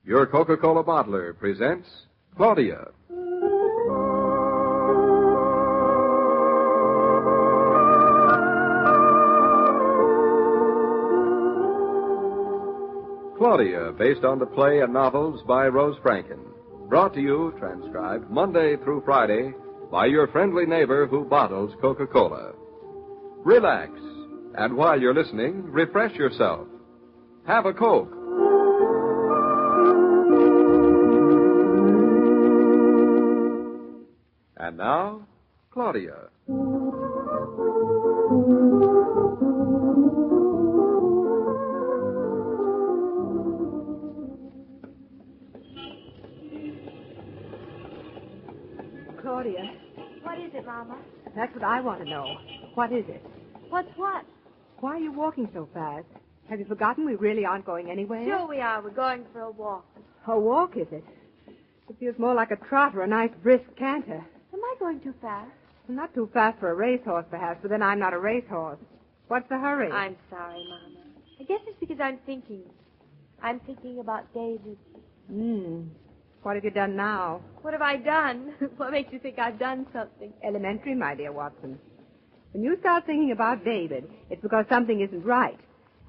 Your Coca-Cola bottler presents Claudia. Claudia, based on the play and novels by Rose Franken. Brought to you, transcribed, Monday through Friday by your friendly neighbor who bottles Coca-Cola. Relax, and while you're listening, refresh yourself. Have a Coke. And now, Claudia. Claudia. What is it, Mama? That's what I want to know. What is it? What's what? Why are you walking so fast? Have you forgotten we really aren't going anywhere? Sure we are. We're going for a walk. A walk, is it? It feels more like a trot or a nice brisk canter. Am I going too fast? Well, not too fast for a racehorse, perhaps, but then I'm not a racehorse. What's the hurry? I'm sorry, Mama. I guess it's because I'm thinking. I'm thinking about David. What have you done now? What have I done? What makes you think I've done something? Elementary, my dear Watson. When you start thinking about David, it's because something isn't right.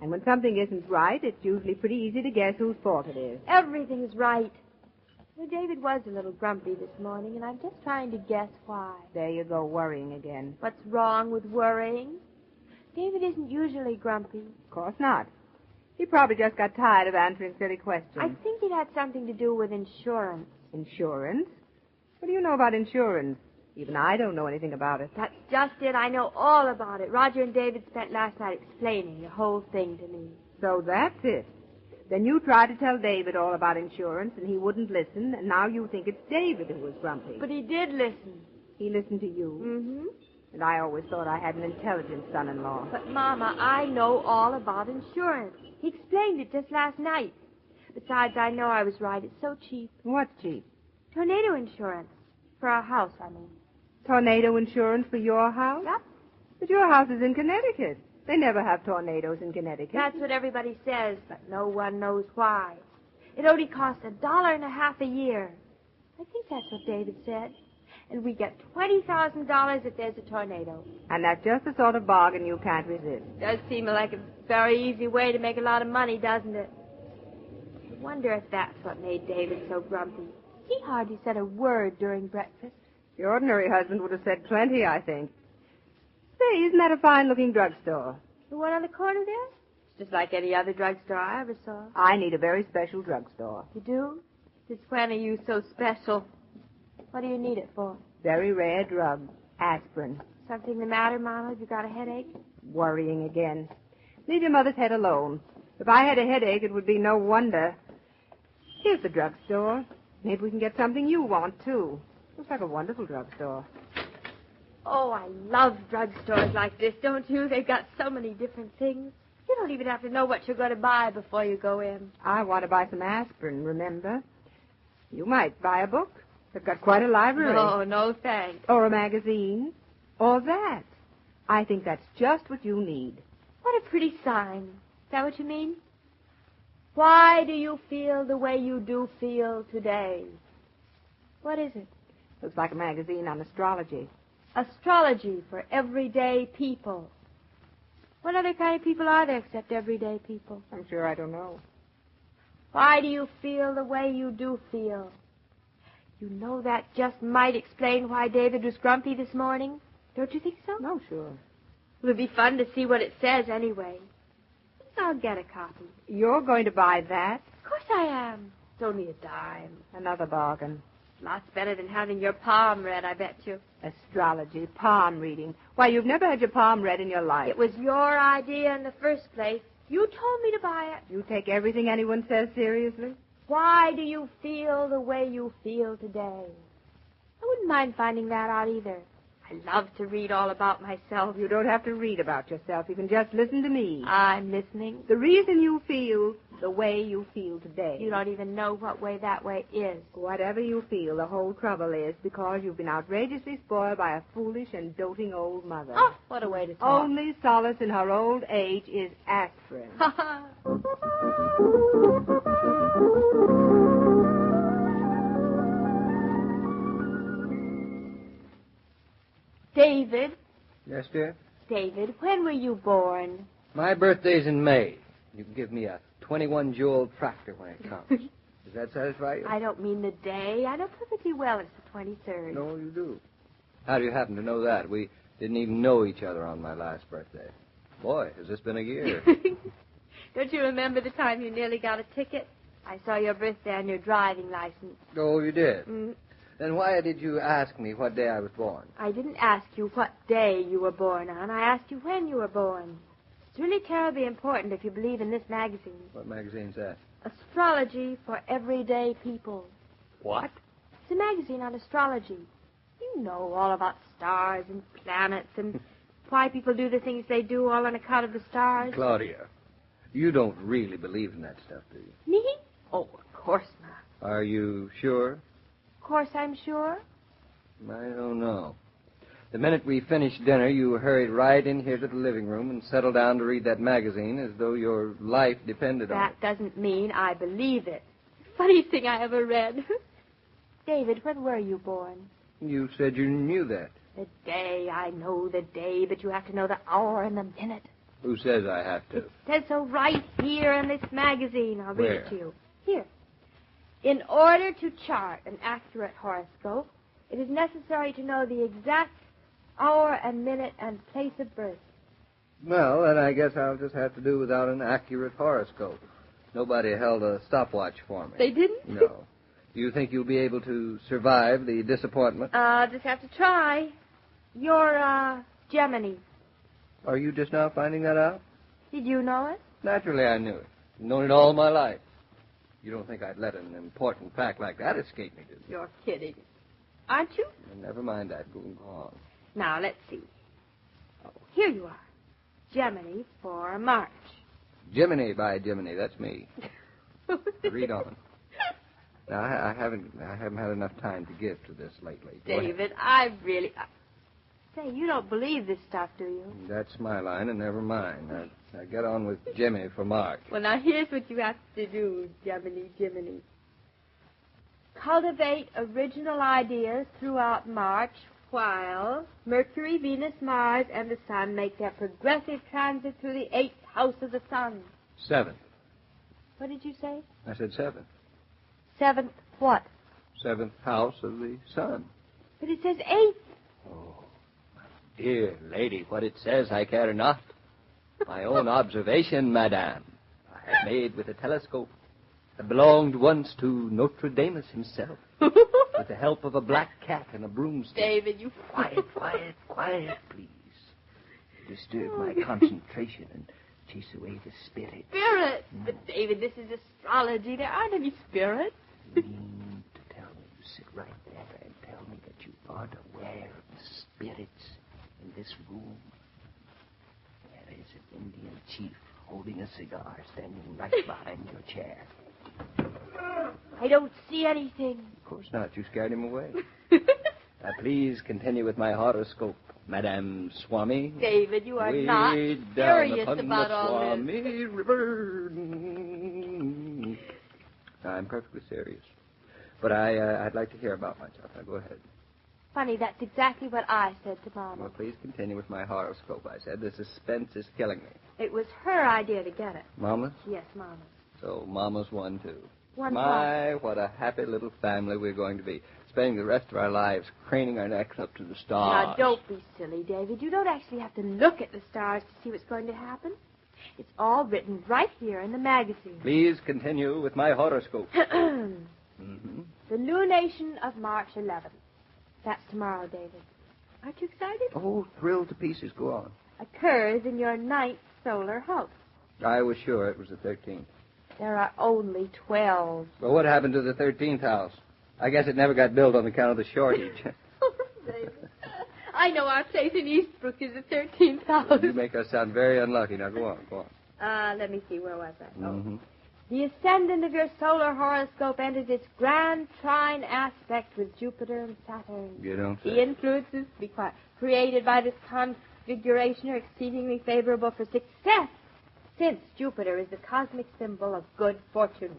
And when something isn't right, it's usually pretty easy to guess whose fault it is. Everything's right. Well, David was a little grumpy this morning, and I'm just trying to guess why. There you go, worrying again. What's wrong with worrying? David isn't usually grumpy. Of course not. He probably just got tired of answering silly questions. I think it had something to do with insurance. Insurance? What do you know about insurance? Even I don't know anything about it. That's just it. I know all about it. Roger and David spent last night explaining the whole thing to me. So that's it. Then you tried to tell David all about insurance, and he wouldn't listen, and now you think it's David who was grumpy. But he did listen. He listened to you? Mm-hmm. And I always thought I had an intelligent son-in-law. But, Mama, I know all about insurance. He explained it just last night. Besides, I know I was right. It's so cheap. What's cheap? Tornado insurance. For our house, I mean. Tornado insurance for your house? Yep. But your house is in Connecticut. They never have tornadoes in Connecticut. That's what everybody says, but no one knows why. It only costs $1.50 a year. I think that's what David said. And we get $20,000 if there's a tornado. And that's just the sort of bargain you can't resist. Does seem like a very easy way to make a lot of money, doesn't it? I wonder if that's what made David so grumpy. He hardly said a word during breakfast. The ordinary husband would have said plenty, I think. Say, isn't that a fine-looking drugstore? The one on the corner there? It's just like any other drugstore I ever saw. I need a very special drugstore. You do? Since when are you so special? What do you need it for? Very rare drug. Aspirin. Something the matter, Mama? Have you got a headache? Worrying again. Leave your mother's head alone. If I had a headache, it would be no wonder. Here's the drugstore. Maybe we can get something you want, too. Looks like a wonderful drugstore. Oh, I love drugstores like this, don't you? They've got so many different things. You don't even have to know what you're going to buy before you go in. I want to buy some aspirin, remember? You might buy a book. They've got quite a library. No, thanks. Or a magazine. Or that. I think that's just what you need. What a pretty sign. Is that what you mean? Why do you feel the way you do feel today? What is it? Looks like a magazine on astrology. Astrology for everyday people. What other kind of people are there except everyday people? I'm sure I don't know. Why do you feel the way you do feel? You know that just might explain why David was grumpy this morning. Don't you think so? No, sure. It would be fun to see what it says anyway. I'll get a copy. You're going to buy that? Of course I am. It's only a dime. Another bargain. Lots better than having your palm read, I bet you. Astrology, palm reading. Why, you've never had your palm read in your life. It was your idea in the first place. You told me to buy it. You take everything anyone says seriously? Why do you feel the way you feel today? I wouldn't mind finding that out either. I love to read all about myself. You don't have to read about yourself. You can just listen to me. I'm listening. The reason you feel the way you feel today. You don't even know what way that way is. Whatever you feel, the whole trouble is because you've been outrageously spoiled by a foolish and doting old mother. Oh, what a way to talk. Only solace in her old age is aspirin. David. Yes, dear? David, when were you born? My birthday's in May. You can give me a 21-jewel tractor when it comes. Does that satisfy you? I don't mean the day. I know perfectly well it's the 23rd. No, you do. How do you happen to know that? We didn't even know each other on my last birthday. Boy, has this been a year. Don't you remember the time you nearly got a ticket? I saw your birthday on your driving license. Oh, you did? Mm-hmm. Then why did you ask me what day I was born? I didn't ask you what day you were born on. I asked you when you were born. It's really terribly important if you believe in this magazine. What magazine's that? Astrology for Everyday People. What? It's a magazine on astrology. You know all about stars and planets and why people do the things they do all on account of the stars. Claudia, you don't really believe in that stuff, do you? Me? Oh, of course not. Are you sure? Of course I'm sure. I don't know. The minute we finished dinner, you hurried right in here to the living room and settled down to read that magazine as though your life depended on it. That doesn't mean I believe it. Funniest thing I ever read. David, when were you born? You said you knew that. The day. I know the day, but you have to know the hour and the minute. Who says I have to? It says so right here in this magazine. I'll read it to you. Here. In order to chart an accurate horoscope, it is necessary to know the exact hour and minute and place of birth. Well, then I guess I'll just have to do without an accurate horoscope. Nobody held a stopwatch for me. They didn't? No. Do you think you'll be able to survive the disappointment? Just have to try. You're, Gemini. Are you just now finding that out? Did you know it? Naturally, I knew it. I've known it all my life. You don't think I'd let an important fact like that escape me, do you? You're kidding. Aren't you? Never mind that. Go on. Now, let's see. Oh, here you are. Gemini for March. Jiminy by Jiminy. That's me. Read on. Now, I haven't had enough time to give to this lately. David, Say, you don't believe this stuff, do you? That's my line, and never mind. Now get on with Jimmy for March. Well, now, here's what you have to do, Jiminy. Cultivate original ideas throughout March while Mercury, Venus, Mars, and the Sun make their progressive transit through the 8th house of the Sun. 7th. What did you say? I said 7th. 7th what? 7th house of the Sun. But it says 8th. Oh, my dear lady, what it says I care not. My own observation, madame, I have made with a telescope that belonged once to Notre Dame himself, with the help of a black cat and a broomstick. David, you... Quiet, please. You disturb my concentration and chase away the spirit. Spirit? But, David, this is astrology. There aren't any spirits. You mean to tell me you sit right there and tell me that you aren't aware of the spirits in this room? There is an Indian chief holding a cigar standing right behind your chair. I don't see anything. Of course not. You scared him away. Now, please continue with my horoscope, Madame Swami. David, you are Way not down serious upon about the all this. Swami River. I'm perfectly serious. But I'd like to hear about myself. Now, go ahead. Funny, that's exactly what I said to Mama. Well, please continue with my horoscope, I said. The suspense is killing me. It was her idea to get it. Mama's? Yes, Mama's. So Mama's one, too. One What a happy little family we're going to be. Spending the rest of our lives craning our necks up to the stars. Now, don't be silly, David. You don't actually have to look at the stars to see what's going to happen. It's all written right here in the magazine. Please continue with my horoscope. The lunation of March 11th. That's tomorrow, David. Aren't you excited? Oh, thrilled to pieces. Go on. Occurs in your 9th solar house. I was sure it was the 13th. There are only 12. Well, what happened to the 13th house? I guess it never got built on account of the shortage. I know our place in Eastbrook is the 13th house. You make us sound very unlucky. Now, go on. Let me see. Where was I? Mm-hmm. The ascendant of your solar horoscope enters its grand trine aspect with Jupiter and Saturn. You don't say. The influences, be quiet, created by this configuration are exceedingly favorable for success, since Jupiter is the cosmic symbol of good fortune.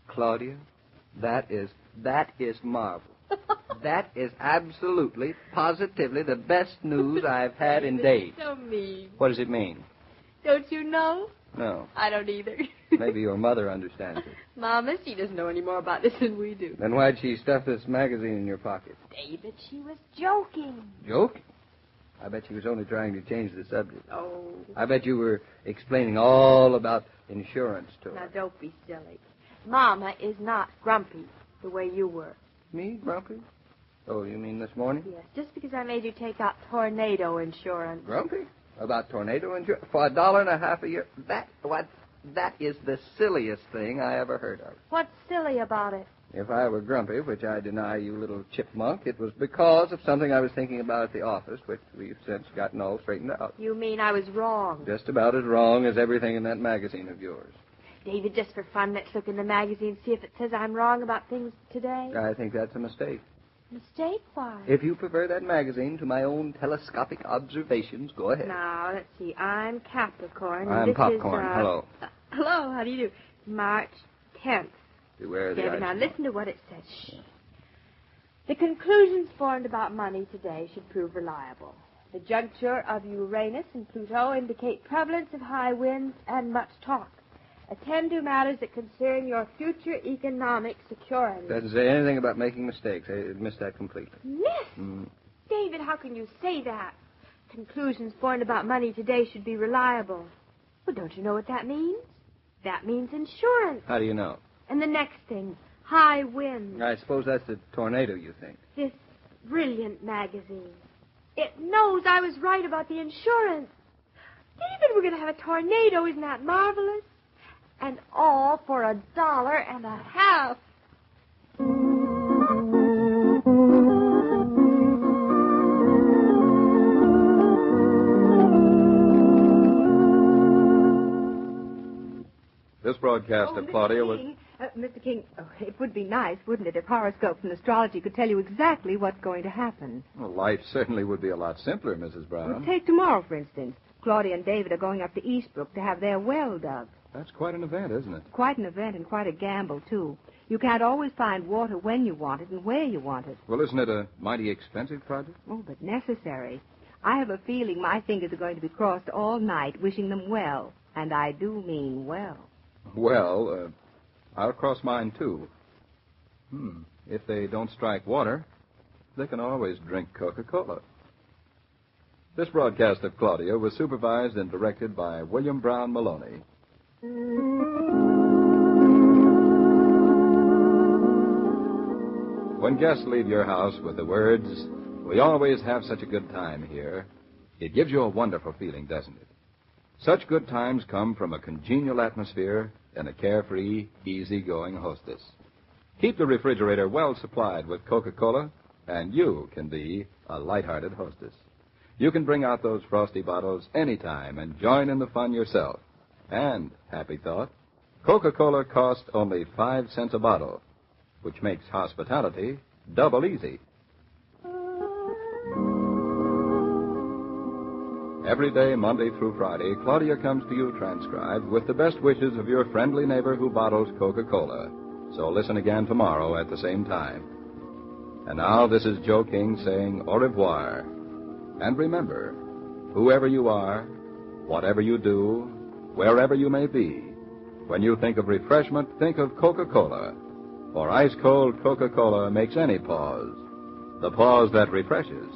Claudia, that is marvelous. That is absolutely, positively the best news I've had in days. So mean. What does it mean? Don't you know? No. I don't either. Maybe your mother understands it. Mama, she doesn't know any more about this than we do. Then why'd she stuff this magazine in your pocket? David, she was joking. Joking? I bet she was only trying to change the subject. Oh. I bet you were explaining all about insurance to her. Now, don't be silly. Mama is not grumpy the way you were. Me, grumpy? Oh, you mean this morning? Yes, just because I made you take out tornado insurance. Grumpy? About tornado insurance? For $1.50 a year? That is the silliest thing I ever heard of. What's silly about it? If I were grumpy, which I deny, you little chipmunk, it was because of something I was thinking about at the office, which we've since gotten all straightened out. You mean I was wrong? Just about as wrong as everything in that magazine of yours. David, just for fun, let's look in the magazine, see if it says I'm wrong about things today. I think that's a mistake. Mistake? Why? If you prefer that magazine to my own telescopic observations, go ahead. Now, let's see. I'm Capricorn. And I'm this Popcorn. Is, Hello. Hello, how do you do? March 10th. Beware of the David, ice. now listen to what it says. Shh. The conclusions formed about money today should prove reliable. The juncture of Uranus and Pluto indicate prevalence of high winds and much talk. Attend to matters that concern your future economic security. Doesn't say anything about making mistakes. I missed that completely. Miss? David, how can you say that? Conclusions formed about money today should be reliable. Well, don't you know what that means? That means insurance. How do you know? And the next thing, high winds. I suppose that's the tornado you think. This brilliant magazine. It knows I was right about the insurance. David, we're going to have a tornado. Isn't that marvelous? And all for $1.50. This broadcast of Claudia was... Mr. King, it would be nice, wouldn't it, if horoscopes and astrology could tell you exactly what's going to happen? Well, life certainly would be a lot simpler, Mrs. Brown. Well, take tomorrow, for instance. Claudia and David are going up to Eastbrook to have their well dug. That's quite an event, isn't it? Quite an event and quite a gamble, too. You can't always find water when you want it and where you want it. Well, isn't it a mighty expensive project? Oh, but necessary. I have a feeling my fingers are going to be crossed all night, wishing them well. And I do mean well. Well, I'll cross mine, too. If they don't strike water, they can always drink Coca-Cola. This broadcast of Claudia was supervised and directed by William Brown Meloney. When guests leave your house with the words, "We always have such a good time here," it gives you a wonderful feeling, doesn't it? Such good times come from a congenial atmosphere and a carefree, easy-going hostess. Keep the refrigerator well supplied with Coca-Cola, and you can be a light-hearted hostess. You can bring out those frosty bottles anytime and join in the fun yourself. And, happy thought, Coca-Cola costs only 5 cents a bottle, which makes hospitality double easy. Every day, Monday through Friday, Claudia comes to you transcribed with the best wishes of your friendly neighbor who bottles Coca-Cola. So listen again tomorrow at the same time. And now, this is Joe King saying au revoir. And remember, whoever you are, whatever you do, wherever you may be, when you think of refreshment, think of Coca-Cola. For ice-cold Coca-Cola makes any pause the pause that refreshes.